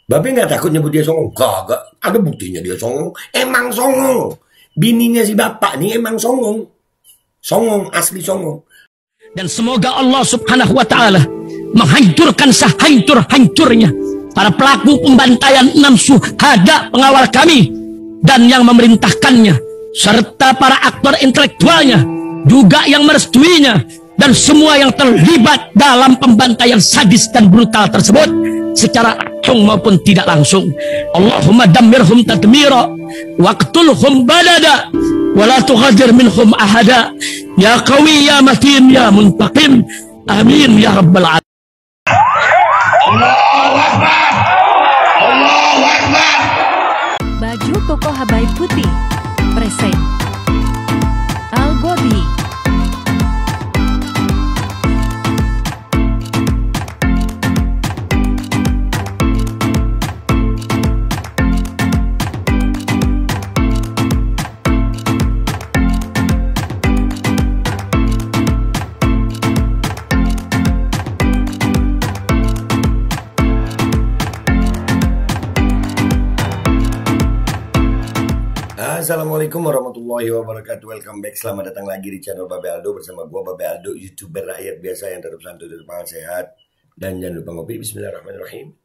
Babe nggak takut nyebut dia songong? Kagak, ada buktinya dia songong. Emang songong. Bininya si bapak nih emang songong. Songong, asli songong. Dan semoga Allah subhanahu wa ta'ala menghancurkan sehancur-hancurnya para pelaku pembantaian 6 syuhada pengawal kami dan yang memerintahkannya, serta para aktor intelektualnya juga yang merestuinya, dan semua yang terlibat dalam pembantaian sadis dan brutal tersebut secara langsung maupun tidak langsung. Allahumma dammirhum tadmira waqtulhum balada wala tughadir minhum ahada ya qawi ya matin ya muntaqim amin ya rabbal alamin. Allahu Akbar, Allahu Akbar. Baju koko Habaib Putih present Al-Godi. Assalamualaikum warahmatullahi wabarakatuh. Welcome back, selamat datang lagi di channel Babe Aldo bersama gua Babe Aldo, YouTuber rakyat biasa yang tetap santuy, tetap sehat, dan jangan lupa ngopi. Bismillahirrahmanirrahim.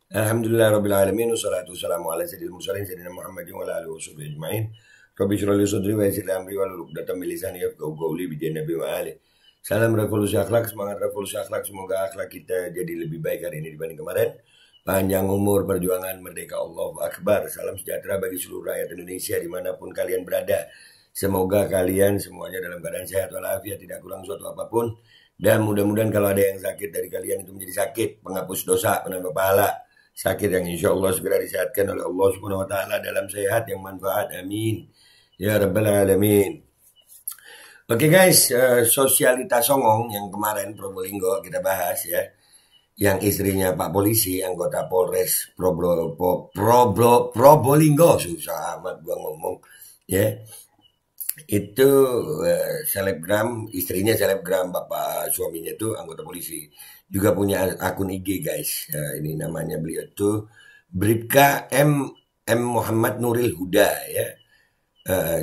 Alhamdulillah rabbil alamin, wassalatu wassalamu ala sayyidil mursalin sayyidina Muhammadin wa ala alihi washabbihi ajmain. Rabbi shrah li sadri wa yassir li amri wahlul 'uqdatam min lisani yafqahu qawli bi nabi wa ali. Salam revolusi akhlak, semangat revolusi akhlak. Semoga akhlak kita jadi lebih baik hari ini dibanding kemarin. Panjang umur, perjuangan, merdeka, Allahu Akbar. Salam sejahtera bagi seluruh rakyat Indonesia dimanapun kalian berada. Semoga kalian semuanya dalam keadaan sehat walafiat, tidak kurang suatu apapun. Dan mudah-mudahan kalau ada yang sakit dari kalian itu menjadi sakit, penghapus dosa, penambah pahala. Sakit yang insya Allah segera disehatkan oleh Allah Subhanahu Wa Taala dalam sehat yang manfaat. Amin. Ya Rabbal Alamin. Oke guys, sosialitas songong yang kemarin Probolinggo kita bahas ya. Yang istrinya Pak Polisi, anggota Polres Probolinggo, susah amat gua ngomong ya. Itu selebgram, istrinya selebgram, bapak suaminya itu anggota polisi. Juga punya akun IG guys. Ini namanya beliau itu Bribka M Muhammad Nuril Huda ya.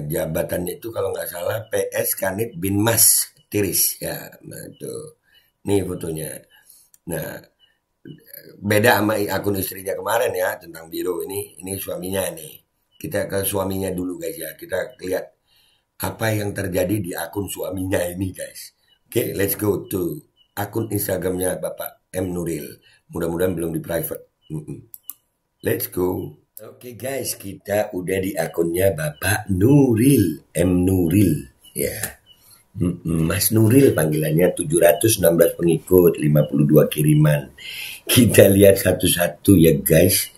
Jabatannya itu kalau nggak salah PS Kanit Binmas Tiris ya. Nah itu, nih fotonya. Nah, beda sama akun istrinya kemarin ya, tentang biro ini suaminya nih. Kita ke suaminya dulu guys ya. Kita lihat apa yang terjadi di akun suaminya ini guys. Oke, let's go to akun Instagramnya Bapak M Nuril. Mudah-mudahan belum di private. Let's go. Oke guys, kita udah di akunnya Bapak Nuril, M Nuril ya. Mas Nuril panggilannya, 716 pengikut, 52 kiriman. Kita lihat satu-satu ya guys.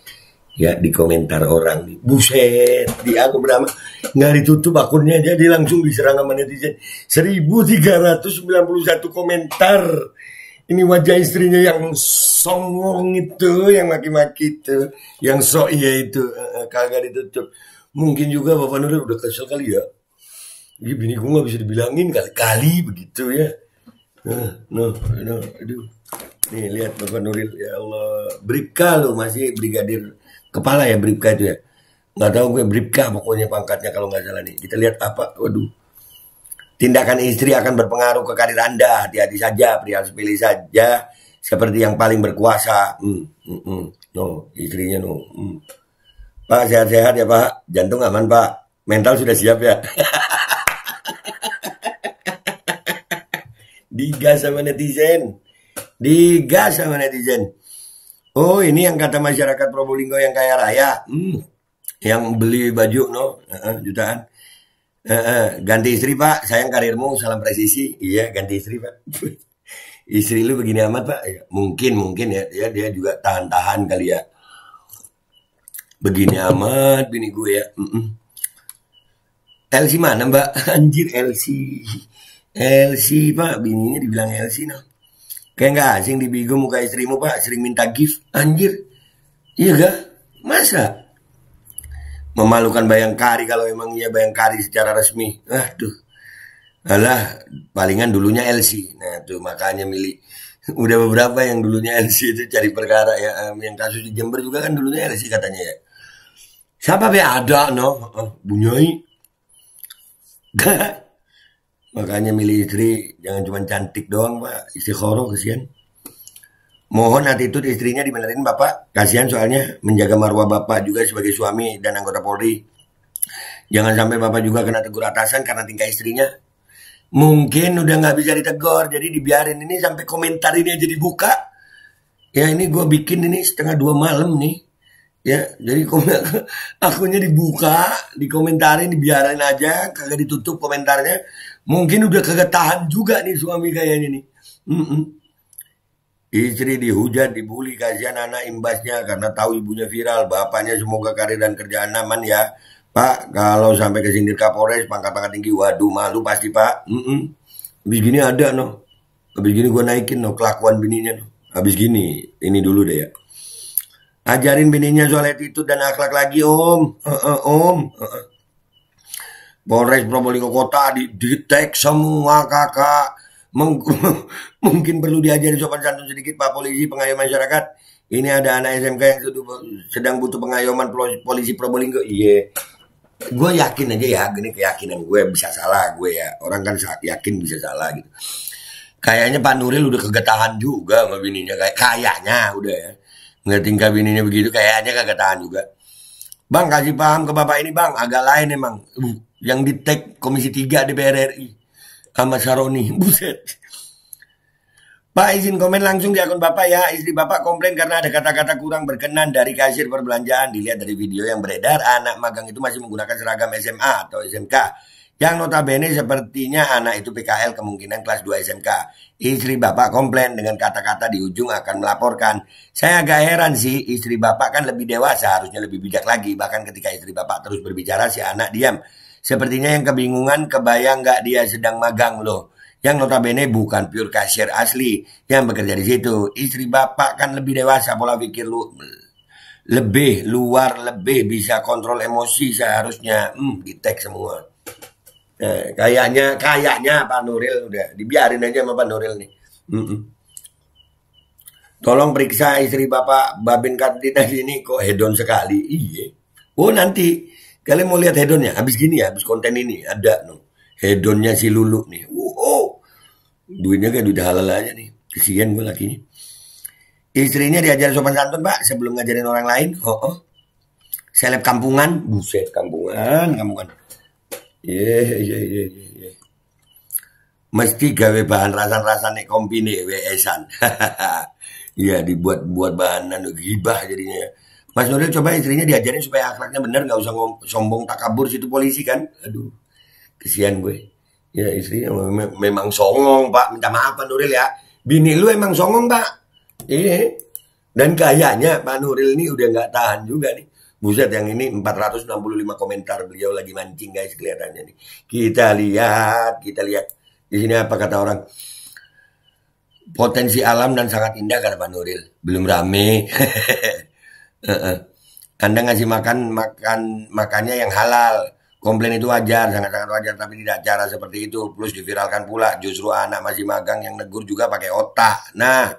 Ya di komentar orang. Buset, di akun pertama nggak ditutup akunnya, jadi langsung diserang sama netizen. 1391 komentar. Ini wajah istrinya yang songong itu, yang maki-maki itu, yang sok iya itu, kagak ditutup. Mungkin juga Bapak Nuril udah kesel kali ya. Ini bini gue gak bisa dibilangin kali-kali begitu ya. Aduh. Nih lihat Bapak Nuril, ya Allah. Bribka loh, masih brigadir kepala ya Bribka itu ya. Gak tahu gue Bribka pokoknya pangkatnya kalau gak salah nih. Kita lihat apa, waduh. Tindakan istri akan berpengaruh ke karir Anda. Hati-hati saja, perihal sepilih saja. Seperti yang paling berkuasa. No, istrinya no. Pak sehat-sehat ya Pak. Jantung aman Pak. Mental sudah siap ya. Digas sama netizen. Oh ini yang kata masyarakat Probolinggo yang kaya raya. Yang beli baju no jutaan. Ganti istri Pak, sayang karirmu, salam presisi. Iya ganti istri Pak. Istri lu begini amat Pak. Mungkin ya dia juga tahan-tahan kali ya. Begini amat bini gue ya. LC mana Mbak? Anjir LC Pak, bininya dibilang LC no. Kayak gak asing di Bigo muka istrimu Pak, sering minta gift. Anjir, iya gak? Masa? Memalukan Bayangkari kalau emang iya Bayangkari secara resmi. Aduh, alah, palingan dulunya LC. Nah tuh makanya milih Udah beberapa yang dulunya LC itu cari perkara ya. Yang kasus di Jember juga kan dulunya LC katanya ya. Siapa be ada no? Bunyai. Makanya milih istri jangan cuma cantik doang pak. Istiqoroh kesian. Mohon attitude istrinya dibenerin bapak. Kasihan soalnya menjaga marwah bapak juga sebagai suami dan anggota Polri. Jangan sampai bapak juga kena tegur atasan karena tingkah istrinya. Mungkin udah nggak bisa ditegur, jadi dibiarin ini sampai komentar ini aja dibuka. Ya ini gue bikin ini 1:30 malam nih. Ya jadi akunnya dibuka, dikomentarin, dibiarin aja, kagak ditutup komentarnya. Mungkin udah kagak tahan juga nih suami kayaknya nih. Istri dihujat, dibully, kasihan anak imbasnya karena tahu ibunya viral. Bapaknya semoga karir dan kerjaan aman ya. Pak, kalau sampai kesindir Kapolres, pangkat-pangkat tinggi, waduh malu pasti pak. Habis gini ada no. Habis gini gue naikin no kelakuan bininya no. Habis gini, ini dulu deh ya. Ajarin bininya soal attitude dan akhlak lagi om. Polres Probolinggo Kota didetek semua kakak. Mungkin perlu diajari sopan santun sedikit pak polisi pengayoman masyarakat. Ini ada anak SMK yang sedang butuh pengayoman polisi Probolinggo. Iya. Gue yakin aja ya, gini keyakinan gue bisa salah gue ya. Orang kan yakin bisa salah gitu. Kayaknya Pak Nuril udah kegetahan juga sama bininya. Kayaknya udah ya. Nggak tingkah bininya begitu, kayaknya kagak tahan juga. Bang kasih paham ke bapak ini bang, agak lain emang. Yang di tag Komisi 3 DPR RI. Sama Saroni, buset. Pak izin komen langsung di akun bapak ya. Istri bapak komplain karena ada kata-kata kurang berkenan dari kasir perbelanjaan. Dilihat dari video yang beredar, anak magang itu masih menggunakan seragam SMA atau SMK. Yang notabene sepertinya anak itu PKL kemungkinan kelas 2 SMK. Istri bapak komplain dengan kata-kata di ujung akan melaporkan. Saya agak heran sih, istri bapak kan lebih dewasa, harusnya lebih bijak lagi. Bahkan ketika istri bapak terus berbicara, si anak diam. Sepertinya yang kebingungan, kebayang nggak dia sedang magang loh. Yang notabene bukan pure kasir asli yang bekerja di situ. Istri bapak kan lebih dewasa, pola pikir lu lebih luar, lebih bisa kontrol emosi seharusnya. Di tag semua. Kayaknya Pak Nuril udah dibiarin aja sama Pak Nuril nih. Tolong periksa istri bapak Babin Kartini ini kok hedon sekali. Iya. Oh nanti kalian mau lihat hedonnya habis gini ya, habis konten ini ada no. Hedonnya si Lulu nih. Duitnya kayak duit halal aja nih. Kesian gue lakinya. Istrinya diajar sopan santun pak sebelum ngajarin orang lain. Seleb kampungan. Buset kampungan. Iya. Mesti gawe bahan rasan-rasan nek kompine WS-an. Iya dibuat bahan gibah jadinya. Mas Nuril coba istrinya diajarin supaya akhlaknya bener, nggak usah sombong takabur situ polisi kan. Aduh, kesian gue. Ya istrinya memang songong pak, minta maaf Pak Nuril ya. Bini lu emang songong pak. Iya. Dan kayaknya Pak Nuril ini udah nggak tahan juga nih. Buset yang ini 465 komentar beliau lagi mancing guys kelihatannya nih. Kita lihat. Di sini apa kata orang? Potensi alam dan sangat indah kata Pak Nuril. Belum rame. Anda ngasih makannya yang halal. Komplain itu wajar, sangat-sangat wajar, tapi tidak cara seperti itu. Plus diviralkan pula, justru anak masih magang yang negur juga pakai otak. Nah,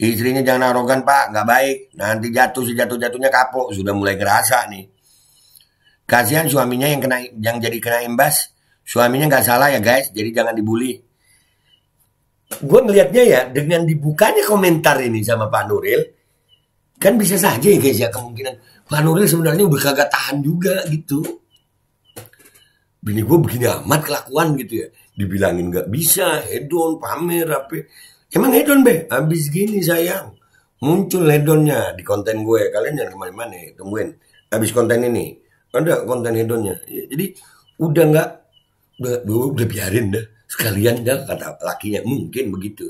istrinya jangan arogan pak, nggak baik. Nanti sejatuh-jatuhnya kapok, sudah mulai kerasa nih. Kasihan suaminya yang jadi kena imbas. Suaminya nggak salah ya guys, jadi jangan dibully. Gue ngelihatnya ya, dengan dibukanya komentar ini sama Pak Nuril, kan bisa saja ya guys ya kemungkinan Pak Nuril sebenarnya udah kagak tahan juga gitu. Bini gue begini amat kelakuan gitu ya. Dibilangin gak bisa, hedon, pamer, apa. Emang hedon be? Habis gini sayang. Muncul hedonnya di konten gue. Kalian jangan kemana-mana ya, tungguin. Habis konten ini, ada konten hedonnya. Jadi udah biarin dah. Sekalian dah kata lakinya. Mungkin begitu.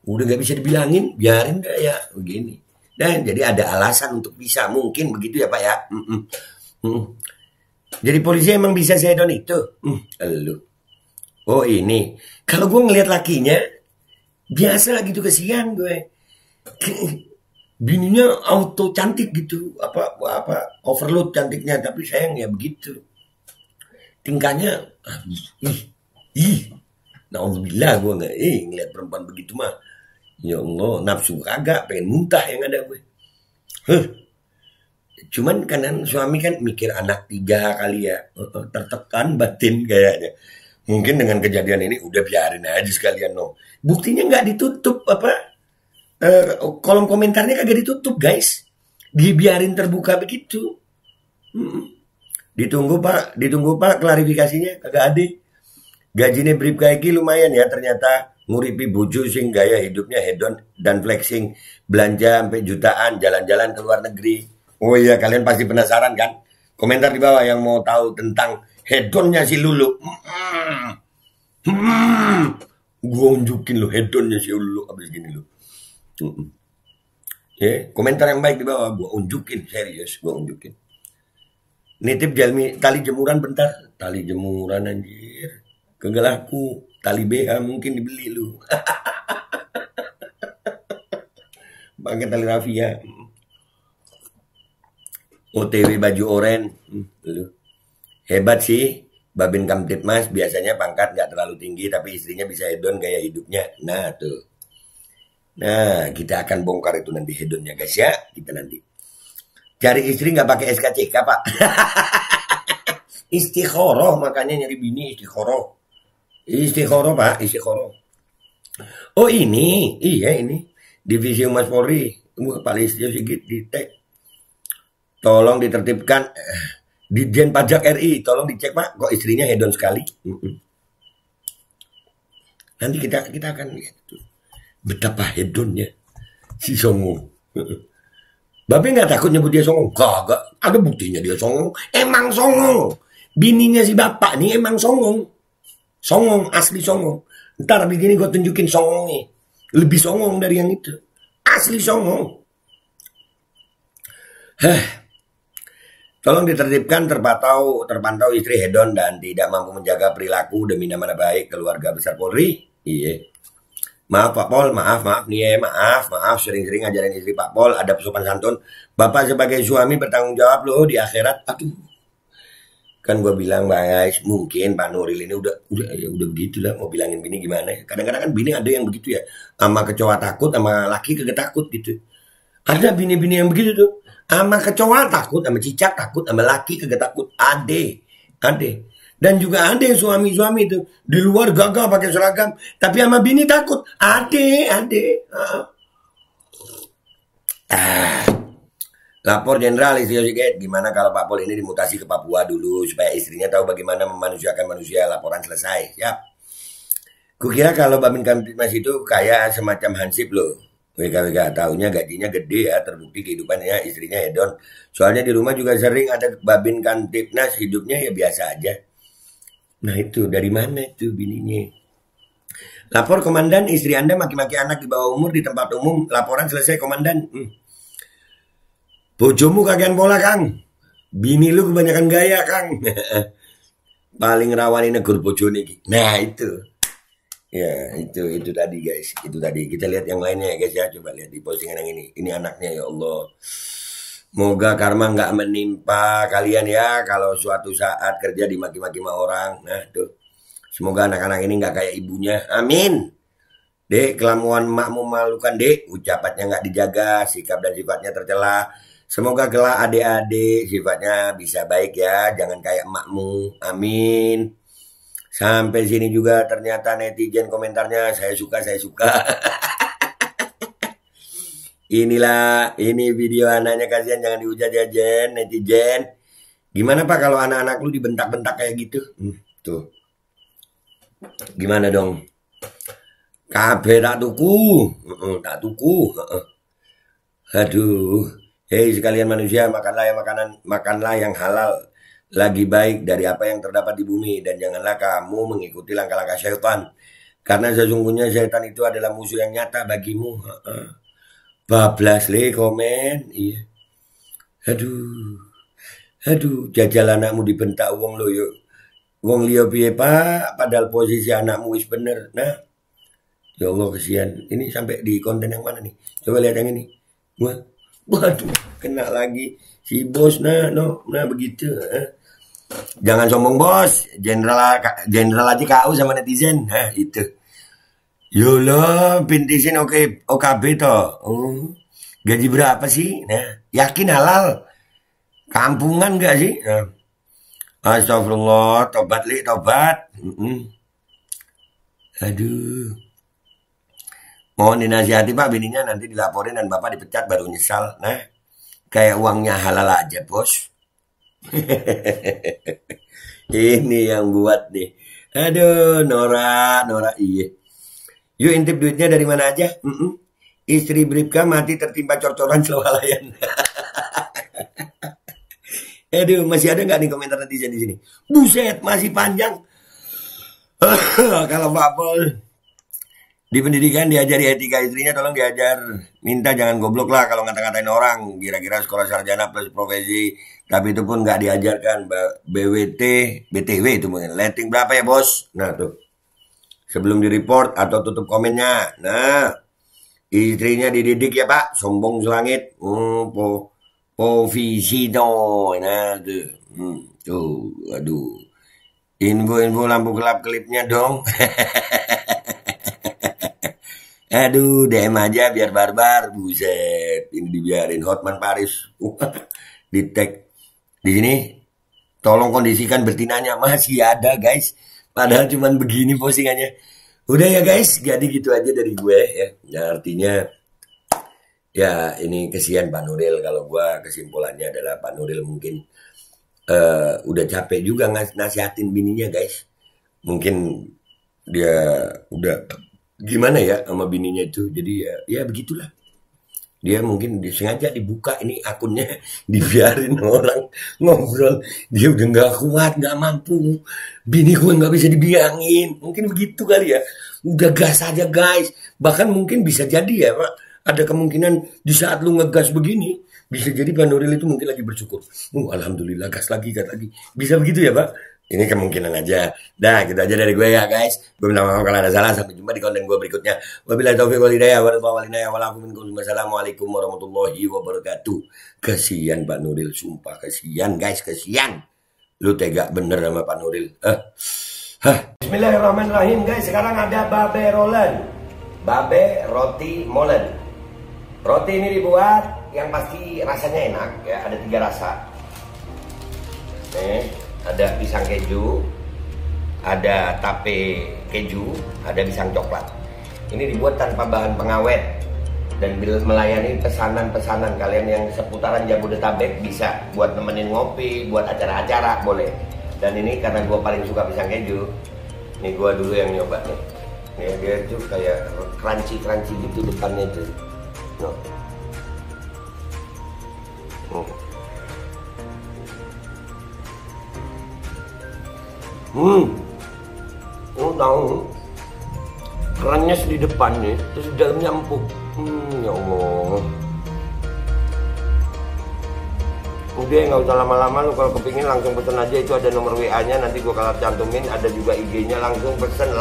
Udah gak bisa dibilangin, biarin dah ya. Begini. Dan jadi ada alasan untuk bisa. Mungkin begitu ya pak ya. Jadi polisi emang bisa sedon itu? Lu. Oh ini. Kalau gue ngeliat lakinya, biasa gitu kesian gue. Bininya auto cantik gitu. Overload cantiknya. Tapi sayang ya begitu. Tingkahnya, Na'udzubillah gue ngeliat perempuan begitu mah. Ya Allah, nafsu kagak, pengen muntah yang ada gue. Cuman kanan suami kan mikir anak 3 kali ya, tertekan batin kayaknya. Mungkin dengan kejadian ini udah biarin aja sekalian no. Buktinya nggak ditutup kolom komentarnya kagak ditutup guys, dibiarin terbuka begitu. Ditunggu pak klarifikasinya kagak ada. Gajinya Bribka iki lumayan ya ternyata, nguripi bojo sing gaya hidupnya hedon dan flexing, belanja sampai jutaan, jalan-jalan ke luar negeri. Oh iya, kalian pasti penasaran kan? Komentar di bawah yang mau tahu tentang hedonnya si Lulu. Gue unjukin lo hedonnya si Lulu abis gini lo. Komentar yang baik di bawah, gue unjukin, serius gue unjukin. Nitip jalmi tali jemuran bentar, tali jemuran anjir. Kagak laku, tali BH mungkin dibeli lu. Pakai tali rafia. OTW baju oren. Lu. Hebat sih, Babin Kamtipmas biasanya pangkat nggak terlalu tinggi tapi istrinya bisa hedon gaya hidupnya. Nah tuh. Nah kita akan bongkar itu nanti hedonnya guys ya. Kita nanti. Cari istri nggak pakai SKCK pak. Istikharah, makanya nyari bini istikharah. Istikharah pak, istikharah. Oh ini, iya ini. Divisi Humas Polri, Pak Listio Sigit di tag. Tolong ditertibkan. Ditjen Pajak RI, tolong dicek pak, kok istrinya hedon sekali. Nanti kita akan lihat betapa hedonnya si Songo. Babe nggak takut nyebut dia songong? Gak, ada buktinya dia songong. Emang songong. Bininya si bapak nih emang songong. Songong, asli songong. Ntar abis ini gue tunjukin songongnya. Lebih songong dari yang itu. Asli songong. Tolong ditertibkan terpantau istri hedon dan tidak mampu menjaga perilaku demi nama baik keluarga besar Polri. Iya. Maaf Pak Pol, maaf nih ya, maaf, sering-sering ngajarin istri Pak Pol ada sopan santun. Bapak sebagai suami bertanggung jawab loh di akhirat. Aduh. Kan gue bilang guys, mungkin Pak Nuril ini udah begitu lah, mau bilangin bini gimana. Kadang-kadang kan bini ada yang begitu ya, sama kecoa takut, sama laki kagak takut gitu. Ada bini-bini yang begitu tuh, sama kecoa takut, sama cicak takut, sama laki kagak takut. Ade. Dan juga ada yang suami-suami itu di luar gagah pakai seragam, tapi sama bini takut. Ade. Lapor Jenderal Listio Sigit, gimana kalau Pak Pol ini dimutasi ke Papua dulu supaya istrinya tahu bagaimana memanusiakan manusia. Laporan selesai. Siap. Kukira kalau Babin Kamtipmas itu kayak semacam hansip loh. WKWK tahunya gajinya gede ya, terbukti kehidupannya istrinya hedon. Soalnya di rumah juga sering ada Babin Kamtipmas, hidupnya ya biasa aja. Nah itu dari mana itu bininya? Lapor komandan, istri Anda maki-maki anak di bawah umur di tempat umum. Laporan selesai komandan. Bojomu kagian pola Kang. Bini lu kebanyakan gaya Kang. Paling rawan ini negur bojone iki. Nah itu. Ya itu tadi guys. Itu tadi. Kita lihat yang lainnya ya guys ya. Coba lihat di postingan yang ini. Ini anaknya ya Allah. Moga karma nggak menimpa kalian ya. Kalau suatu saat kerja dimaki-maki sama orang. Nah tuh. Semoga anak-anak ini nggak kayak ibunya. Amin. Dek, kelamuan makmu memalukan dek. Ucapannya nggak dijaga. Sikap dan sifatnya tercela. Semoga kelak adik-adik sifatnya bisa baik ya. Jangan kayak emakmu. Amin. Sampai sini juga ternyata netizen komentarnya saya suka. Ini video anaknya, kasihan, jangan dihujat ya netizen. Gimana Pak kalau anak-anak lu dibentak-bentak kayak gitu? Tuh. Gimana dong? Kabeh tak tuku. Aduh. Hei sekalian manusia, makanlah yang halal, lagi baik dari apa yang terdapat di bumi, dan janganlah kamu mengikuti langkah-langkah syaitan, karena sesungguhnya syaitan itu adalah musuh yang nyata bagimu. Bablas le komen, iya. Aduh, jajal anakmu dibentak wong lo yuk, wong liya piye Pak, padahal posisi anakmu wis bener. Nah, ya Allah kesian. Ini sampai di konten yang mana nih? Coba lihat yang ini. Waduh, kena lagi si bos. Nah begitu. Jangan sombong bos. Jenderal aja KU sama netizen. Nah itu. Yolah, pintisin oke OKB toh. Oh, gaji berapa sih? Nah, yakin halal? Kampungan gak sih? Nah. Astagfirullah, tobat li, tobat. Aduh. Mohon dinasihati Pak, bininya nanti dilaporin dan Bapak dipecat baru nyesal. Nah, kayak uangnya halal aja, bos. Ini yang buat nih. Aduh, Nora, iya. Yuk intip duitnya dari mana aja? Istri Bribka mati tertimpa cor-coran selawalayan. Aduh, masih ada nggak nih komentar netizen di sini? Buset, masih panjang. Kalau Pak Pol di pendidikan diajari etika istrinya, tolong diajar. Minta jangan goblok lah kalau ngata-ngatain orang. Kira-kira sekolah sarjana plus profesi. Tapi itu pun nggak diajarkan. BTW itu mungkin. Rating berapa ya bos? Nah tuh. Sebelum di-report atau tutup komennya. Nah. Istrinya dididik ya Pak. Sombong selangit. Povisino. Nah tuh. Tuh. Aduh. Info lampu gelap klipnya dong. Aduh, DM aja biar barbar. Buset, ini dibiarin Hotman Paris. Di tag. Di sini, tolong kondisikan betinanya. Masih ada guys. Padahal cuman begini postingannya. Udah ya guys, jadi gitu aja dari gue ya. Nah, artinya, ya ini kesian Pak Nuril. Kalau gue kesimpulannya adalah Pak Nuril mungkin udah capek juga nasihatin bininya guys. Mungkin dia udah gimana ya sama bininya itu, jadi ya begitulah. Dia mungkin disengaja dibuka ini akunnya, dibiarin orang ngobrol. Dia udah nggak kuat, nggak mampu, bini gue nggak bisa dibilangin, mungkin begitu kali ya. Udah gas aja guys. Bahkan mungkin bisa jadi ya Pak, ada kemungkinan di saat lu ngegas begini, bisa jadi Pak Nuril itu mungkin lagi bersyukur. Alhamdulillah gas lagi. Bisa begitu ya Pak. Ini kemungkinan aja. Dah, gitu aja dari gue ya guys. Gue minta maaf kalau ada salah. Sampai jumpa di konten gue berikutnya. Wabillahi taufiq wal hidayah. Wassalamualaikum warahmatullahi wabarakatuh. Kesian Pak Nuril, sumpah kesian guys, kesian. Lu tega bener sama Pak Nuril. Bismillahirrahmanirrahim guys. Sekarang ada babe rolen. Babe roti molen. Roti ini dibuat yang pasti rasanya enak ya. Ada 3 rasa. Ada pisang keju, ada tape keju, ada pisang coklat. Ini dibuat tanpa bahan pengawet dan melayani pesanan-pesanan kalian yang seputaran Jabodetabek, bisa buat nemenin ngopi, buat acara-acara boleh. Dan ini karena gue paling suka pisang keju, nih gue dulu yang nyoba nih. Nih dia tuh kayak crunchy gitu depannya tuh. Lu tahu kerannya di depan nih, terus di dalamnya empuk. Ya Allah. Udah nggak usah lama-lama, lu kalau kepingin langsung pesen aja, itu ada nomor WA-nya, nanti gua kalau cantumin, ada juga IG-nya, langsung pesen,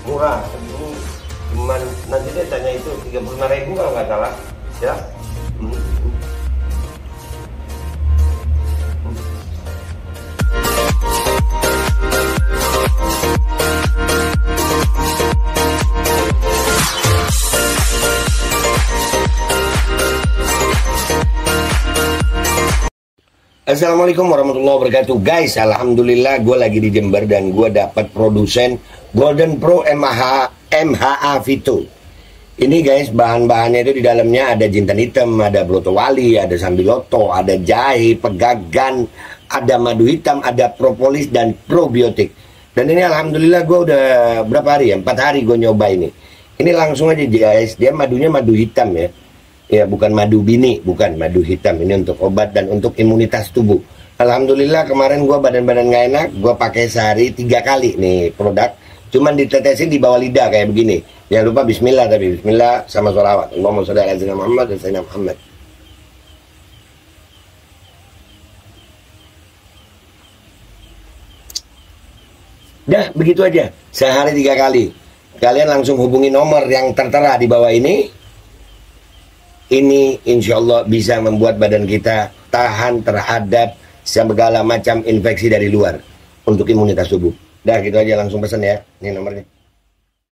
murah. Cuman nanti dia tanya itu 35.000 kalau nggak salah, ya. Assalamualaikum warahmatullahi wabarakatuh guys. Alhamdulillah gue lagi di Jember dan gue dapat produsen Golden Pro MHA Vito. Ini guys, bahan-bahannya itu di dalamnya ada jintan hitam, ada broto wali, ada sambiloto, ada jahe, pegagan, ada madu hitam, ada propolis dan probiotik. Dan ini alhamdulillah gue udah berapa hari ya, 4 hari gue nyoba ini. Ini langsung aja guys, dia madunya madu hitam ya. Ya bukan madu bini, bukan madu hitam. Ini untuk obat dan untuk imunitas tubuh. Alhamdulillah kemarin gue badan-badan gak enak, gue pakai sehari 3 kali nih produk. Cuman ditetesin di bawah lidah kayak begini. Jangan lupa bismillah, tapi bismillah sama sholawat. Allahumma sholli ala sayyidina Muhammad dan sayyidina Muhammad. Dah begitu aja, sehari 3 kali. Kalian langsung hubungi nomor yang tertera di bawah ini. Ini insya Allah bisa membuat badan kita tahan terhadap segala macam infeksi dari luar untuk imunitas tubuh. Dah gitu aja, langsung pesan ya. Ini nomornya.